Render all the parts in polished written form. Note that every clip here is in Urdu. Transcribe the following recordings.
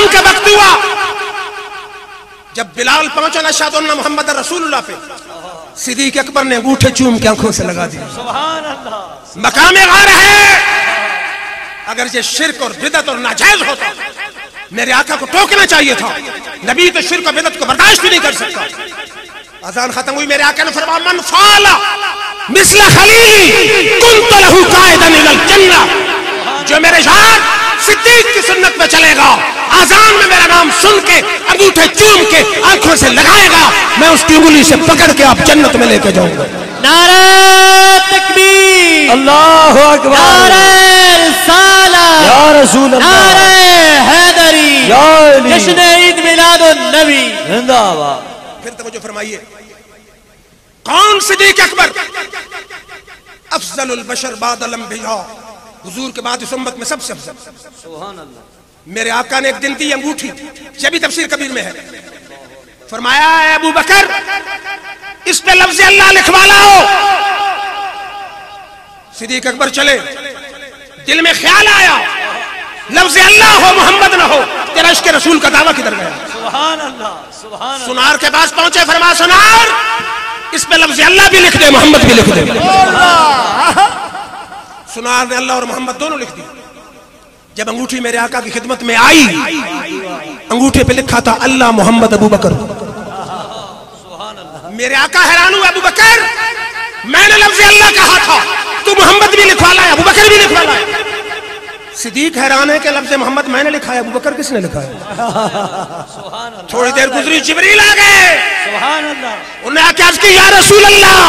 اذان کا وقت ہوا، جب بلال پہنچا نا اشہد ان محمد رسول اللہ پہ، صدیق اکبر نے انگوٹھے چوم کے آنکھوں سے لگا دیا. سبحان اللہ. مقام غار ہے. اگر یہ شرک اور بدعت اور ناجائز ہوتا میرے آقا کو ٹوکنا چاہیے تھا. نبی تو شرک اور بدعت کو برداشت بھی نہیں کر سکتا. اذان ختم ہوئی، میرے آقا نے فرمایا من فعل مثل خلیلی کنت لہ قائدا الی الجنہ. جو میرے یار صدیق کی سنت میں چلے گا، اذان میں میرا نام سن کے انگوٹھے چوم کے آنکھوں سے لگائے گا، میں اس کی انگلی سے پکڑ کے آپ جنت میں لے کے جاؤں گا. نعرہ تکبیر، اللہ اکبر، نعرہ رسالت، یا رسول اللہ، نعرہ حیدری، یا علی، جشن عید میلاد النبی. زندہ باد. پھر توجہ فرمائیے، کون صدیق اکبر؟ افضل البشر بعد الانبیاء، حضور کے بعد اس امت میں سب سے افضل. سبحان اللہ. میرے آقا نے ایک دن دی انگوٹھی، یہ بھی تفسیر کبیر میں ہے، فرمایا اے ابو بکر اس پہ لفظ اللہ لکھوا لاؤ. صدیق اکبر چلے، دل میں خیال آیا لفظ اللہ ہو محمد نہ ہو، تیرا عشق رسول کا دعویٰ کدھر گیا؟ سبحان اللہ، سبحان اللہ. سنار کے پاس پہنچے، فرمایا سنار اس پہ لفظ اللہ بھی لکھ دے محمد بھی لکھ دے. سنار نے اللہ اور محمد دونوں لکھ دی. جب انگوٹھی میرے آقا کی خدمت میں آئی، انگوٹھے پہ لکھا تھا اللہ محمد ابو بکر. میرے آقا حیران ہوئے، ابو بکر میں نے لفظ اللہ کہا تھا، تو محمد بھی لکھوا لایا، ابو بکر بھی لکھوا لایا. صدیق حیران ہے کہ لفظ محمد میں نے لکھا ہے، ابو بکر کس نے لکھا ہے؟ تھوڑی دیر گزری، جبریل آ گئے. سبحان اللہ. انہوں نے عرض کی یا رسول اللہ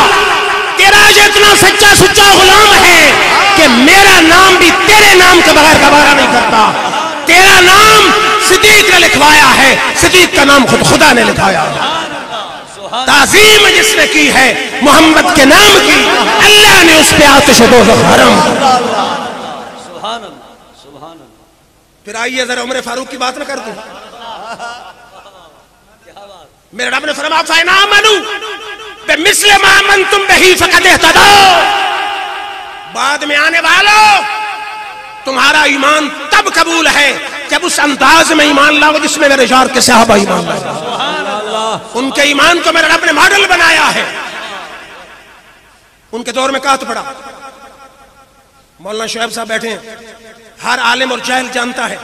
تیرا جو اتنا سچا سچا غلام ہے کہ میرا نام بھی تیرے نام کے بغیر گوارا نہیں کرتا. تیرا نام صدیق نے لکھوایا ہے، صدیق کا نام خود خدا نے لکھایا ہے. تعظیم جس نے کی ہے محمد کے نام کی، اللہ نے اس پہ آتش دوزخ حرم. سبحان اللہ، سبحان اللہ. پھر آئیے ذرا عمر فاروق کی بات نہ کر دوں. میرے رب نے فرمایا فَإِنْ آمَنُوا بِمِثْلِ مَا آمَنْتُمْ بِهِ فَقَدِ اهْتَدَوْا. بعد میں آنے والوں تمہارا ایمان تب قبول ہے جب اس انداز میں ایمان لاؤ جس میں میرے یار کے صحابہ ایمان لائے. ان کے ایمان کو میرے رب نے ماڈل بنایا ہے. ان کے دور میں قحط پڑا. مولانا شعیب صاحب بیٹھے ہیں. ہر عالم اور جاہل جانتا ہے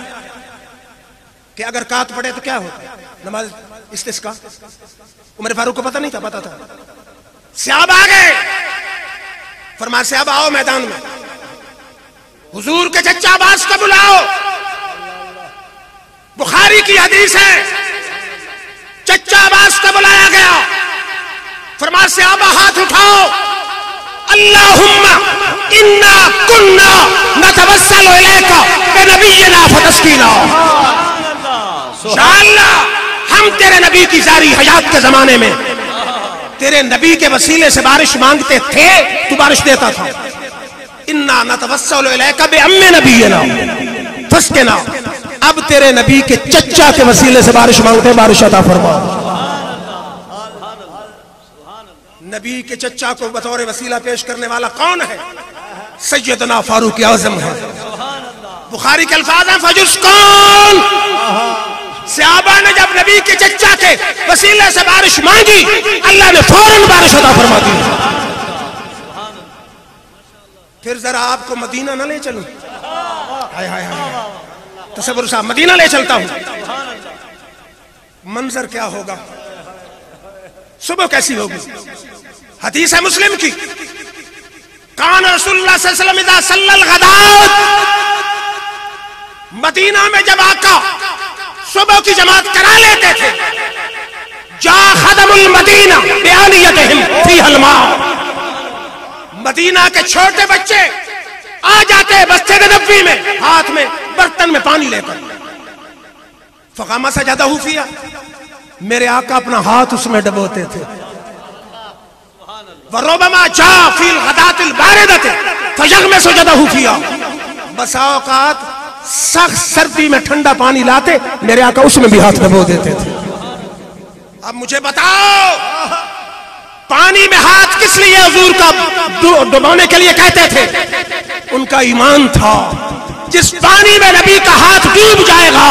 کہ اگر قحط پڑے تو کیا ہوتا ہے؟ نماز استسقاء. عمر فاروق کو پتہ نہیں تھا، پتہ تھا. صحابہ آ گئے، فرمایا صحابہ آؤ میدان میں، حضور کے چچا عباس کو بلاؤ. بخاری کی حدیث ہے، چچا عباس کو بلایا گیا. فرمایا صحابہ ہاتھ اٹھاؤ، اللہم انا کننا نتوسل الیک بنبینا فتسقینا. یا اللہ ہم تیرے نبی کی جاری حیات کے زمانے میں تیرے نبی کے وسیلے سے بارش مانگتے تھے، تو بارش دیتا تھا. انا نتوسل الیک بام نبینا فاسقنا. اب تیرے نبی کے چچا کے وسیلے سے بارش مانگتے ہیں، بارش عطا فرما. نبی کے چچا کو بطور وسیلہ پیش کرنے والا کون ہے؟ سیدنا فاروق اعظم ہے. بخاری کے الفاظ ہیں فجس کون. صحابہ نے جب نبی کے چچا کے وسیلے سے بارش مانگی، اللہ نے فوراً بارش عطا فرما دی. پھر ذرا آپ کو مدینہ نہ لے چلوں؟ ہائے ہائے ہائے، تصور صاحب مدینہ لے چلتا ہوں، منظر کیا ہوگا، صبح کیسی ہوگی. حدیث ہے مسلم کی، کان رسول اللہ صلی اللہ علیہ وسلم اذا صلی الغداۃ. مدینہ میں جب آقا صبح کی جماعت کرا لیتے تھے، جا خدم المدینہ بیانیتہم فیہا الماء. مدینہ کے چھوٹے بچے آ جاتے مسجد نبوی میں ہاتھ میں برتن میں پانی لے کر. فقام سجدہ فیہا، میرے آقا اپنا ہاتھ اس میں ڈبوتے تھے. وَرُبَمَا جَاءَ فِي الْغَدَاةِ الْبَارِدَةِ فَيَغْمِسُ يَدَهُ فِيهَا. بسا اوقات سخت سردی میں ٹھنڈا پانی لاتے، میرے آقا اس میں بھی ہاتھ ڈبو دیتے تھے. اب مجھے بتاؤ پانی میں ہاتھ کس لیے حضور کا ڈبونے کے لیے کہتے تھے؟ ان کا ایمان تھا جس پانی میں نبی کا ہاتھ ڈوب جائے گا